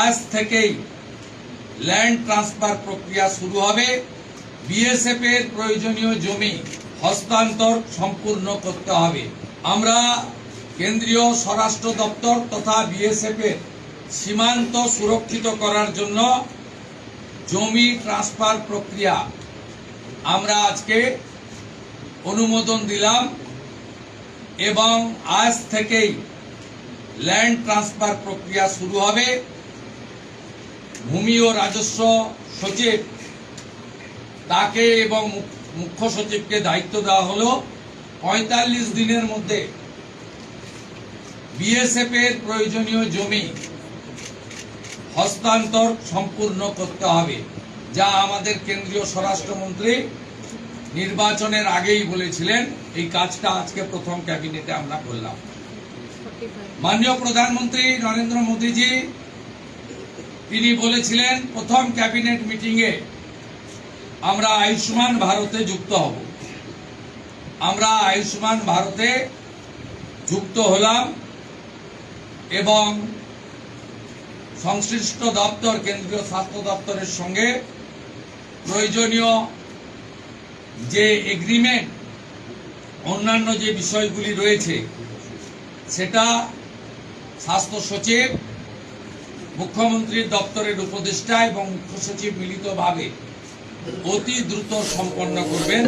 আজ থেকেই land transfer প্রক্রিয়া শুরু হবে। বিএসএফ এর প্রয়োজনীয় জমি হস্তান্তর সম্পূর্ণ করতে হবে। আমরা কেন্দ্রীয় স্বরাষ্ট্র দপ্তর তথা বিএসএফ এর সীমান্ত সুরক্ষিত করার জন্য জমি ট্রান্সফার প্রক্রিয়া আমরা আজকে অনুমোদন দিলাম এবং আজ থেকেই ল্যান্ড ট্রান্সফার প্রক্রিয়া শুরু হবে। ভূমি ও রাজস্ব সচিব তাকে এবং মুখ্য সচিবকে দায়িত্ব দেওয়া হলো ৪৫ দিনের মধ্যে বিএসএফ এর প্রয়োজনীয় জমি হস্তান্তর সম্পূর্ণ করতে হবে, যা আমাদের কেন্দ্রীয় স্বরাষ্ট্রমন্ত্রী নির্বাচনের আগেই বলেছিলেন। এই কাজটা আজকে প্রথম ক্যাবিনেটে আমরা করলাম। মাননীয় প্রধানমন্ত্রী নরেন্দ্র মোদীজি তিনি বলেছিলেন প্রথম ক্যাবিনেট মিটিংয়ে আমরা আয়ুষ্মান ভারতে যুক্ত হব। আমরা আয়ুষ্মান ভারতে যুক্ত হলাম এবং সংশ্লিষ্ট দপ্তর কেন্দ্রীয় স্বাস্থ্য দপ্তরের সঙ্গে প্রয়োজনীয় যে এগ্রিমেন্ট অন্যান্য যে বিষয়গুলি রয়েছে সেটা স্বাস্থ্য সচিব, মুখ্যমন্ত্রীর দপ্তরের উপদেষ্টা এবং মুখ্য সচিব মিলিতভাবে অতি দ্রুত সম্পন্ন করবেন।